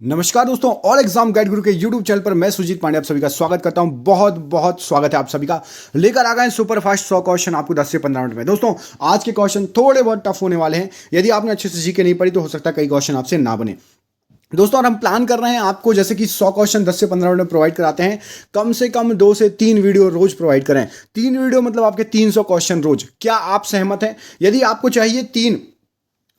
नमस्कार दोस्तों, all exam guide गुरु के यूट्यूब चैनल पर मैं सुजीत पांडे आप सभी का स्वागत करता हूं। बहुत बहुत स्वागत है आप सभी का। लेकर आ गए सुपर फास्ट 100 क्वेश्चन आपको 10 से 15 मिनट में। दोस्तों आज के क्वेश्चन थोड़े बहुत टफ होने वाले हैं। यदि आपने अच्छे से जीके नहीं पढ़ी तो हो सकता है कई क्वेश्चन आपसे ना बने। दोस्तों और हम प्लान कर रहे हैं आपको जैसे कि 100 क्वेश्चन 10 से 15 मिनट में प्रोवाइड कराते हैं, कम से कम 2 से 3 वीडियो रोज प्रोवाइड करें। 3 वीडियो मतलब आपके 300 क्वेश्चन रोज। क्या आप सहमत हैं? यदि आपको चाहिए 3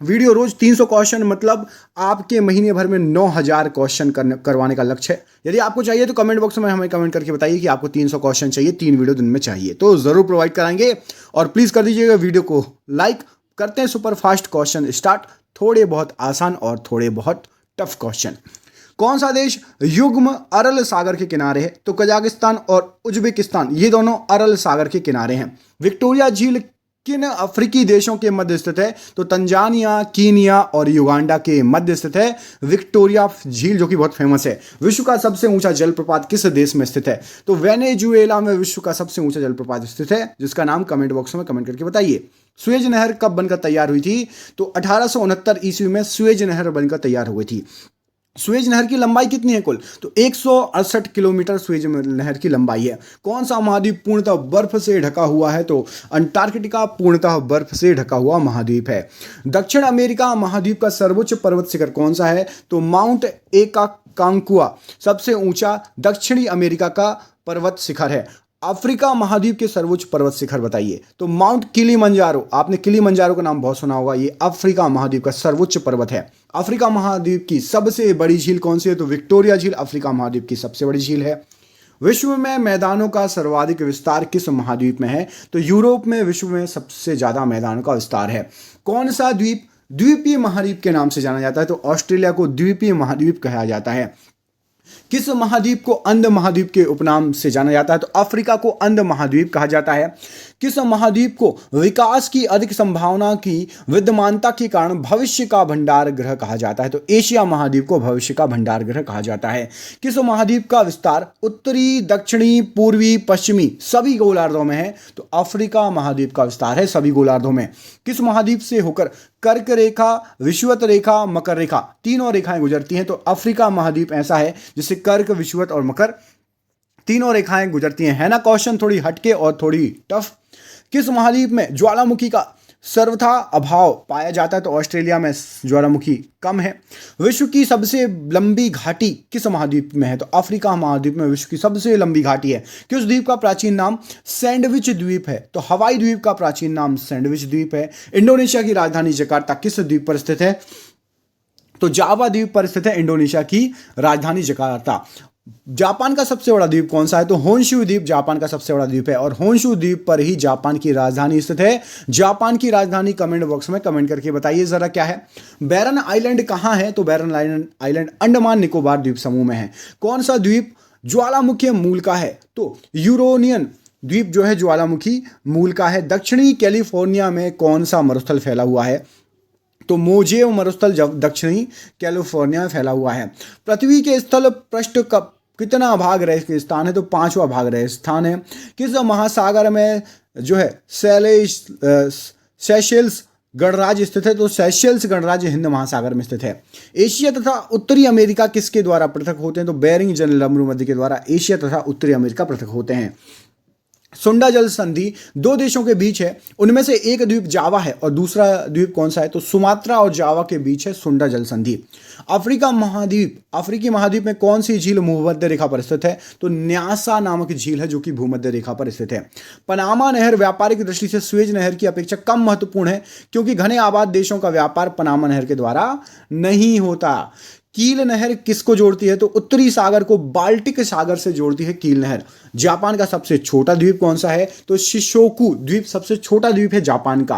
वीडियो रोज 300 क्वेश्चन मतलब आपके महीने भर में 9000 क्वेश्चन करवाने का लक्ष्य है। यदि आपको चाहिए तो कमेंट बॉक्स में हमें कमेंट करके बताइए कि आपको 300 क्वेश्चन चाहिए, 3 वीडियो दिन में चाहिए, तो जरूर प्रोवाइड कराएंगे। और प्लीज कर दीजिएगा वीडियो को लाइक। करते हैं सुपर फास्ट क्वेश्चन स्टार्ट। थोड़े बहुत आसान और थोड़े बहुत टफ क्वेश्चन। कौन सा देश युग्म अरल सागर के किनारे है? तो कजाकिस्तान और उज्बेकिस्तान, ये दोनों अरल सागर के किनारे हैं। विक्टोरिया झील किन अफ्रीकी देशों के मध्य स्थित है? तो तंजानिया, कीनिया और युगांडा के मध्य स्थित है विक्टोरिया झील, जो कि बहुत फेमस है। विश्व का सबसे ऊंचा जलप्रपात किस देश में स्थित है? तो वेनेजुएला में विश्व का सबसे ऊंचा जलप्रपात स्थित है, जिसका नाम कमेंट बॉक्स में कमेंट करके बताइए। सुएज नहर कब बनकर तैयार हुई थी? तो 1869 ईस्वी में सुएज नहर बनकर तैयार हो गई थी। सुएज नहर की लंबाई कितनी है कुल? तो 168 किलोमीटर सुएज नहर की लंबाई है। कौन सा महाद्वीप पूर्णतः बर्फ से ढका हुआ है? तो अंटार्कटिका पूर्णतः बर्फ से ढका हुआ महाद्वीप है। दक्षिण अमेरिका महाद्वीप का सर्वोच्च पर्वत शिखर कौन सा है? तो माउंट एकाकांकुआ सबसे ऊंचा दक्षिणी अमेरिका का पर्वत शिखर है। अफ्रीका महाद्वीप के सर्वोच्च पर्वत शिखर बताइए। तो माउंट किलिमंजारो, आपने किलिमंजारो का नाम बहुत सुना होगा, ये अफ्रीका महाद्वीप का सर्वोच्च पर्वत है। अफ्रीका महाद्वीप की सबसे बड़ी झील कौन सी है? तो विक्टोरिया झील अफ्रीका महाद्वीप की सबसे बड़ी झील है। विश्व में मैदानों का सर्वाधिक विस्तार किस महाद्वीप में है? तो यूरोप में विश्व में सबसे ज्यादा मैदानों का विस्तार है। कौन सा द्वीप द्वीपीय महाद्वीप के नाम से जाना जाता है? तो ऑस्ट्रेलिया को द्वीपीय महाद्वीप कहा जाता है। किस महाद्वीप को अंध महाद्वीप के उपनाम से जाना जाता है? तो अफ्रीका को अंध महाद्वीप कहा जाता है। किस महाद्वीप को विकास की अधिक संभावना की विद्यमानता के कारण भविष्य का भंडार गृह कहा जाता है? तो एशिया महाद्वीप को भविष्य का भंडार गृह कहा जाता है। किस महाद्वीप का विस्तार उत्तरी, दक्षिणी, पूर्वी, पश्चिमी सभी गोलार्धों में है? तो अफ्रीका महाद्वीप का विस्तार है सभी गोलार्धों में। किस महाद्वीप से होकर कर्क रेखा, विषुवत रेखा, मकर रेखा तीनों रेखाएं गुजरती हैं? तो अफ्रीका महाद्वीप ऐसा है जिससे कर्क, विषुवत और मकर तीनों रेखाएं गुजरती हैं। है ना क्वेश्चन थोड़ी हटके और थोड़ी टफ। किस महाद्वीप में ज्वालामुखी का सर्वथा अभाव पाया जाता है? तो ऑस्ट्रेलिया में ज्वालामुखी कम है। विश्व की सबसे लंबी घाटी किस महाद्वीप में है? तो अफ्रीका महाद्वीप में विश्व की सबसे लंबी घाटी है। किस द्वीप का प्राचीन नाम सैंडविच द्वीप है? तो हवाई द्वीप का प्राचीन नाम सैंडविच द्वीप है। इंडोनेशिया की राजधानी जकार्ता किस द्वीप पर स्थित है? तो जावा द्वीप पर स्थित है इंडोनेशिया की राजधानी जकार्ता। जापान का सबसे बड़ा द्वीप कौन सा है? तो होन्शु द्वीप जापान का सबसे बड़ा द्वीप है और होन्शु द्वीप पर ही जापान की राजधानी स्थित है। जापान की राजधानी कमेंट बॉक्स में कमेंट करके बताइए जरा क्या है। बैरन आइलैंड कहां है? तो बैरन आइलैंड अंडमान निकोबार द्वीप समूह में है। कौन सा द्वीप ज्वालामुखी मूल का है? तो यूरोनियन द्वीप जो है ज्वालामुखी मूल का है। दक्षिणी कैलिफोर्निया में कौन सा मरुस्थल फैला हुआ है? तो मोजेव मरुस्थल दक्षिणी कैलिफोर्निया में फैला हुआ है। पृथ्वी के स्थल पृष्ठ का कितना भाग रेगिस्तान है? तो 5वां भाग रेगिस्तान है। किस महासागर में जो है सेशेल्स गणराज्य स्थित है? तो सेशेल्स गणराज्य हिंद महासागर में स्थित है। एशिया तथा उत्तरी अमेरिका किसके द्वारा पृथक होते हैं? तो बेरिंग जल मरुमध्य के द्वारा एशिया तथा उत्तरी अमेरिका पृथक होते हैं। सुंडा जल संधि 2 देशों के बीच है, उनमें से एक द्वीप जावा है और दूसरा द्वीप कौन सा है? तो सुमात्रा और जावा के बीच है सुंडा जल संधि। अफ्रीकी महाद्वीप में कौन सी झील भूमध्य रेखा पर स्थित है? तो न्यासा नामक झील है जो कि भूमध्य रेखा पर स्थित है। पनामा नहर व्यापारिक दृष्टि से सुएज नहर की अपेक्षा कम महत्वपूर्ण है क्योंकि घने आबाद देशों का व्यापार पनामा नहर के द्वारा नहीं होता। कील नहर किसको जोड़ती है? तो उत्तरी सागर को बाल्टिक सागर से जोड़ती है कील नहर। जापान का सबसे छोटा द्वीप कौन सा है? तो शिशोकू द्वीप सबसे छोटा द्वीप है जापान का।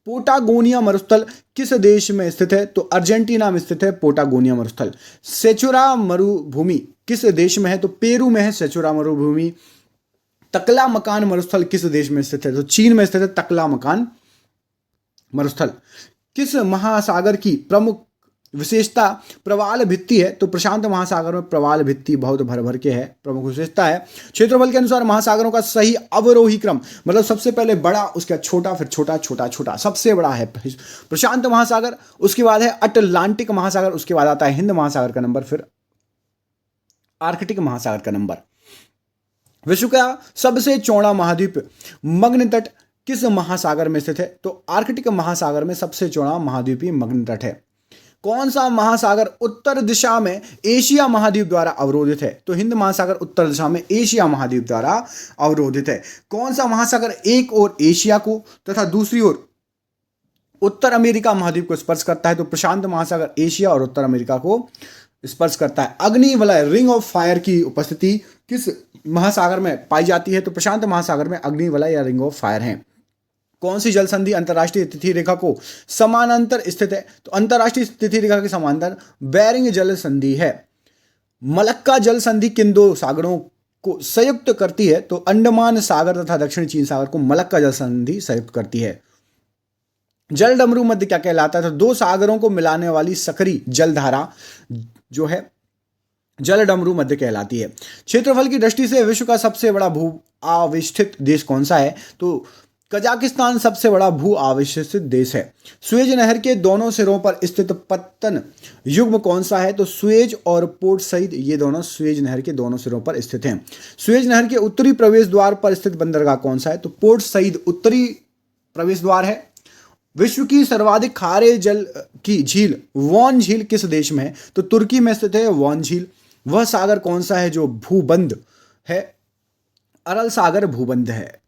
पोटागोनिया मरुस्थल किस देश में स्थित है? तो अर्जेंटीना में स्थित है पोटागोनिया मरुस्थल। सेचुरा मरुभूमि किस देश में है? तो पेरू में है सेचुरा मरुभूमि। तकला मकान मरुस्थल किस देश में स्थित है? तो चीन में स्थित है तकला मकान मरुस्थल। किस महासागर की प्रमुख विशेषता प्रवाल भित्ति है, तो प्रशांत महासागर में प्रवाल भित्ति बहुत भर भर के है, प्रमुख विशेषता है। क्षेत्रफल के अनुसार महासागरों का सही अवरोही क्रम, मतलब सबसे पहले बड़ा, उसके बाद छोटा, फिर छोटा, छोटा, छोटा। सबसे बड़ा है प्रशांत महासागर, उसके बाद है अटलांटिक महासागर, उसके बाद आता है हिंद महासागर का नंबर, फिर आर्कटिक महासागर का नंबर। विश्व का सबसे चौड़ा महाद्वीप मग्न तट किस महासागर में स्थित है? तो आर्कटिक महासागर में सबसे चौड़ा महाद्वीपीय मग्न तट है। कौन सा महासागर उत्तर दिशा में एशिया महाद्वीप द्वारा अवरोधित है? तो हिंद महासागर उत्तर दिशा में एशिया महाद्वीप द्वारा अवरोधित है। कौन सा महासागर एक ओर एशिया को तथा दूसरी ओर उत्तर अमेरिका महाद्वीप को स्पर्श करता है? तो प्रशांत महासागर एशिया और उत्तर अमेरिका को स्पर्श करता है। अग्नि वलय रिंग ऑफ फायर की उपस्थिति किस महासागर में पाई जाती है? तो प्रशांत महासागर में अग्नि वलय या रिंग ऑफ फायर है। कौन सी जल संधि अंतरराष्ट्रीय तिथि रेखा को समानांतर स्थित है? तो अंतरराष्ट्रीय तिथि रेखा के समांतर बेरिंग जल संधि है। मलक्का जल संधि किन दो सागरों को संयुक्त करती है? तो अंडमान सागर तथा दक्षिण चीन सागर को मलक्का जल संधि संयुक्त करती है। जल डमरू मध्य क्या कहलाता है? तो दो सागरों को मिलाने वाली सकरी जलधारा जो है जल डमरू मध्य कहलाती है। क्षेत्रफल की दृष्टि से विश्व का सबसे बड़ा भू आविष्ठित देश कौन सा है? तो कजाकिस्तान सबसे बड़ा भू आविष्ठित देश है। सुएज नहर के दोनों सिरों पर स्थित पत्तन युग्म कौन सा है? तो सुएज और पोर्ट सईद, ये दोनों सुएज नहर के दोनों सिरों पर स्थित हैं। सुएज नहर के उत्तरी प्रवेश द्वार पर स्थित बंदरगाह कौन सा है? तो पोर्ट सईद उत्तरी प्रवेश द्वार है। विश्व की सर्वाधिक खारे जल की झील वॉन झील किस देश में है? तो तुर्की में स्थित है वॉन झील। वह सागर कौन सा है जो भूबंध है? अरल सागर भूबंध है।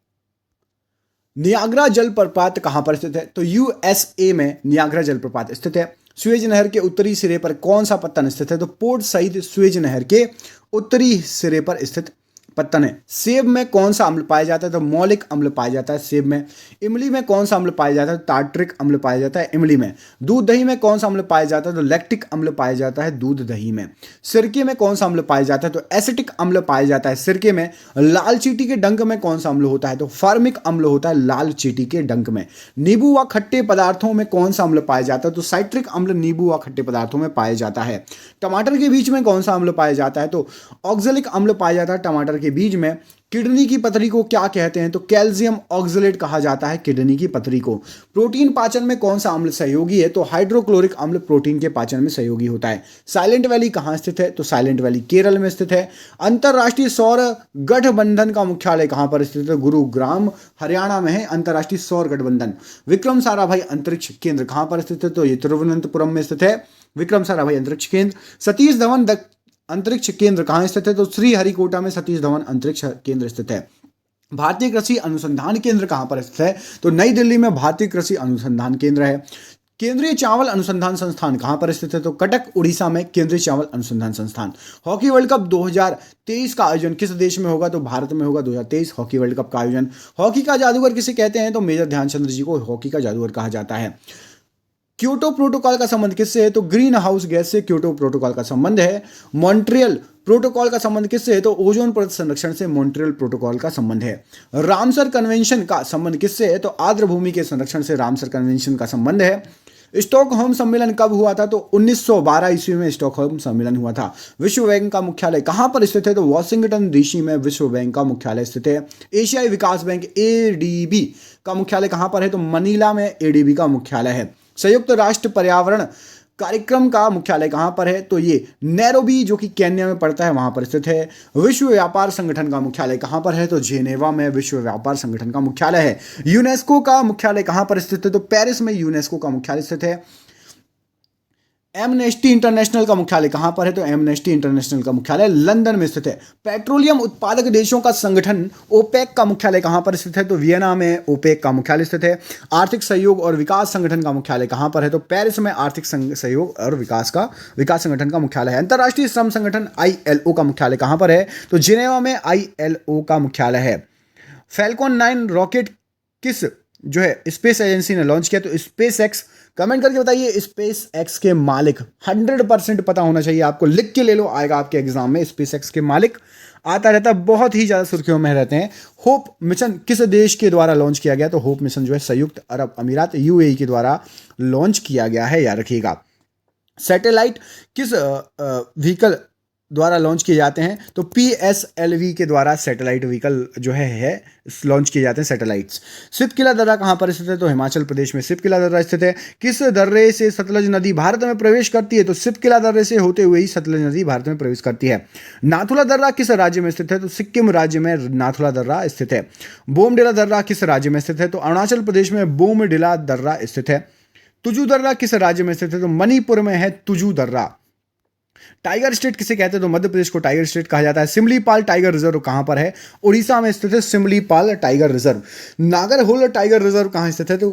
नियाग्रा जलप्रपात कहां पर स्थित है? तो यूएसए में नियाग्रा जलप्रपात स्थित है। सुएज नहर के उत्तरी सिरे पर कौन सा पत्तन स्थित है? तो पोर्ट सईद सुएज नहर के उत्तरी सिरे पर स्थित पत्तन है। सेब में कौन सा अम्ल पाया जाता है? तो मौलिक अम्ल पाया जाता है सेब में। इमली में कौन सा अम्ल पाया जाता है? तो टार्ट्रिक अम्ल पाया जाता है इमली में। दूध दही में कौन सा अम्ल पाया जाता है? तो लैक्टिक अम्ल पाया जाता है दूध दही में। सिरके में कौन सा अम्ल पाया जाता है? तो एसिटिक अम्ल पाया जाता है सिरके में। लाल चींटी के डंक में कौन सा अम्ल होता है? तो फार्मिक अम्ल होता है लाल चींटी के डंक में। नींबू व खट्टे पदार्थों में कौन सा अम्ल पाया जाता है? तो साइट्रिक अम्ल नींबू व खट्टे पदार्थों में पाया जाता है। टमाटर के बीज में कौन सा अम्ल पाया जाता है? तो ऑक्जेलिक अम्ल पाया जाता है टमाटर के बीज में। किडनी की पथरी को क्या कहते हैं? तो कैल्शियम ऑक्सलेट कहा जाता है किडनी की पथरी को। प्रोटीन पाचन में कौन सा अम्ल सहयोगी है? तो हाइड्रोक्लोरिक अम्ल प्रोटीन के पाचन में सहयोगी होता है। साइलेंट वैली कहां स्थित है? तो साइलेंट वैली केरल में स्थित है। अंतरराष्ट्रीय सौर गठबंधन का मुख्यालय कहां पर स्थित है? गुरुग्राम हरियाणा में है अंतरराष्ट्रीय सौर गठबंधन। विक्रम साराभाई अंतरिक्ष केंद्र कहां पर स्थित है? तो ये तिरुवनंतपुरम में स्थित है विक्रम साराभाई अंतरिक्ष केंद्र। सतीश धवन अंतरिक्ष केंद्र कहां स्थित है? तो श्रीहरिकोटा में सतीश धवन अंतरिक्ष केंद्र स्थित है। भारतीय कृषि अनुसंधान केंद्र कहां पर स्थित है? तो नई दिल्ली में भारतीय कृषि अनुसंधान केंद्र है। केंद्रीय चावल अनुसंधान संस्थान कहां पर स्थित है? तो कटक उड़ीसा में केंद्रीय चावल अनुसंधान संस्थान। हॉकी वर्ल्ड कप 2023 का आयोजन किस देश में होगा? तो भारत में होगा 2023 हॉकी वर्ल्ड कप का आयोजन। हॉकी का जादूगर किसे कहते हैं? तो मेजर ध्यानचंद जी को हॉकी का जादूगर कहा जाता है। क्योटो प्रोटोकॉल का संबंध किससे है? तो ग्रीन हाउस गैस से क्योटो प्रोटोकॉल का संबंध है। मॉन्ट्रियल प्रोटोकॉल का संबंध किससे है? तो ओजोन परत संरक्षण से मॉन्ट्रियल प्रोटोकॉल का संबंध है। रामसर कन्वेंशन का संबंध किससे है? तो आर्द्र भूमि के संरक्षण से रामसर कन्वेंशन का संबंध है। स्टॉकहोम सम्मेलन कब हुआ था? तो 1912 ईस्वी में स्टॉकहोम सम्मेलन हुआ था। विश्व बैंक का मुख्यालय कहां पर स्थित है? तो वॉशिंगटन डीसी में विश्व बैंक का मुख्यालय स्थित है। एशियाई विकास बैंक एडीबी का मुख्यालय कहां पर है? तो मनीला में एडीबी का मुख्यालय है। संयुक्त राष्ट्र पर्यावरण कार्यक्रम का मुख्यालय कहां पर है? तो ये नैरोबी जो कि केन्या में पड़ता है वहां पर स्थित है। विश्व व्यापार संगठन का मुख्यालय कहां पर है? तो जेनेवा में विश्व व्यापार संगठन का मुख्यालय है। यूनेस्को का मुख्यालय कहां पर स्थित है? तो पेरिस में यूनेस्को का मुख्यालय स्थित है। एमनेस्टी इंटरनेशनल का मुख्यालय कहां पर है? तो एमनेस्टी इंटरनेशनल का मुख्यालय लंदन में स्थित है। पेट्रोलियम उत्पादक देशों का संगठन ओपेक का मुख्यालय कहां पर स्थित है? तो वियना में ओपेक का मुख्यालय स्थित है। आर्थिक सहयोग और विकास संगठन का मुख्यालय कहां पर है? तो पेरिस में आर्थिक सहयोग और विकास संगठन का मुख्यालय है। अंतर्राष्ट्रीय श्रम संगठन ILO का मुख्यालय कहां पर है? तो जिनेवा में ILO का मुख्यालय है। फैल्कॉन 9 रॉकेट किस जो है स्पेस एजेंसी ने लॉन्च किया? तो स्पेस एक्स। कमेंट करके बताइए स्पेस एक्स के मालिक। 100% पता होना चाहिए आपको, लिख के ले लो, आएगा आपके एग्जाम में। स्पेस एक्स के मालिक आता रहता है, बहुत ही ज़्यादा सुर्खियों में रहते हैं। होप मिशन किस देश के द्वारा लॉन्च किया गया? तो होप मिशन जो है संयुक्त अरब अमीरात UAE के द्वारा लॉन्च किया गया है, याद रखिएगा। सैटेलाइट किस व्हीकल द्वारा लॉन्च किए जाते हैं? तो PSLV के द्वारा सैटेलाइट व्हीकल जो है लॉन्च किए जाते हैं सैटेलाइट्स। सितकिला दर्रा कहाँ पर स्थित है? तो हिमाचल प्रदेश में सितकिला दर्रा स्थित है। किस दर्रे से सतलज नदी भारत में प्रवेश करती है? तो सितकिला दर्रे से होते हुए ही सतलज नदी भारत में प्रवेश करती है। नाथुला दर्रा किस राज्य में स्थित है? तो सिक्किम राज्य में नाथुला दर्रा स्थित है। बोमडिला दर्रा किस राज्य में स्थित है? तो अरुणाचल प्रदेश में बोमडिला दर्रा स्थित है। तुजू दर्रा किस राज्य में स्थित है? तो मणिपुर में है तुजू दर्रा। टाइगर स्टेट किसे कहते हैं? तो मध्य प्रदेश को टाइगर स्टेट कहा जाता है। सिमलीपाल टाइगर रिजर्व कहां पर है? उड़ीसा में स्थित है Simlipal tiger reserve. Nagarhole tiger reserve कहां स्थित है? तो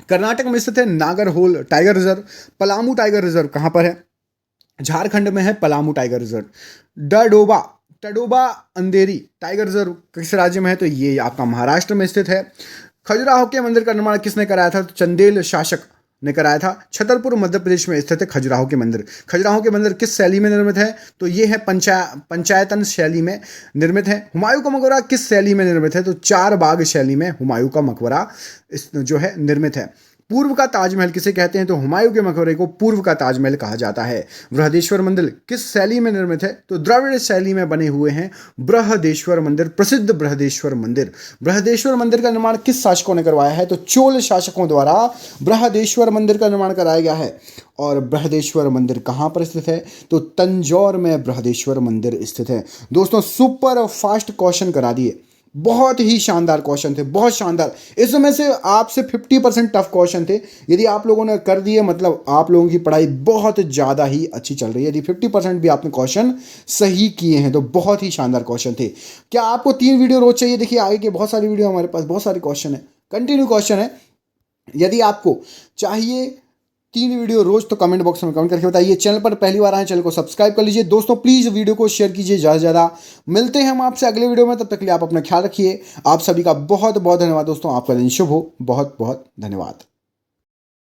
कर्नाटक में स्थित है Nagarhole tiger reserve. Palamu tiger reserve कहां पर है? झारखंड में है पलामू टाइगर रिजर्व। डडोबा टडोबा अंधेरी टाइगर रिजर्व किस राज्य में है? तो ये आपका महाराष्ट्र में स्थित है। खजुराहो के मंदिर का निर्माण किसने कराया था? तो चंदेल शासक ने कराया था। छतरपुर मध्य प्रदेश में स्थित है खजुराहो के मंदिर। खजुराहो के मंदिर किस शैली में निर्मित है? तो ये है पंचायतन शैली में निर्मित है। हुमायूं का मकबरा किस शैली में निर्मित है? तो चार बाग शैली में हुमायूं का मकबरा जो है निर्मित है। पूर्व का ताजमहल किसे कहते हैं? तो हुमायूं के मकबरे को पूर्व का ताजमहल कहा जाता है। बृहदेश्वर मंदिर किस शैली में निर्मित है? तो द्रविड़ शैली में बने हुए हैं बृहदेश्वर मंदिर, प्रसिद्ध बृहदेश्वर मंदिर। बृहदेश्वर मंदिर का निर्माण किस शासकों ने करवाया है? तो चोल शासकों द्वारा बृहदेश्वर मंदिर का निर्माण कराया गया है। और बृहदेश्वर मंदिर कहाँ पर स्थित है? तो तंजौर में बृहदेश्वर मंदिर स्थित है। दोस्तों सुपर फास्ट क्वेश्चन करा दिए, बहुत ही शानदार क्वेश्चन थे, बहुत शानदार। इसमें से आपसे 50% टफ क्वेश्चन थे। यदि आप लोगों ने कर दिए मतलब आप लोगों की पढ़ाई बहुत ज़्यादा ही अच्छी चल रही है। यदि 50% भी आपने क्वेश्चन सही किए हैं तो बहुत ही शानदार क्वेश्चन थे। क्या आपको 3 वीडियो रोज चाहिए? देखिए आगे के बहुत सारी वीडियो हमारे पास बहुत सारे क्वेश्चन है, कंटिन्यू क्वेश्चन है। यदि आपको चाहिए 3 वीडियो रोज तो कमेंट बॉक्स में कमेंट करके बताइए। चैनल पर पहली बार आए चैनल को सब्सक्राइब कर लीजिए। दोस्तों प्लीज़ वीडियो को शेयर कीजिए ज़्यादा से ज़्यादा। मिलते हैं हम आपसे अगले वीडियो में, तब तक के लिए आप अपना ख्याल रखिए। आप सभी का बहुत बहुत धन्यवाद दोस्तों। आपका दिन शुभ हो। बहुत बहुत धन्यवाद।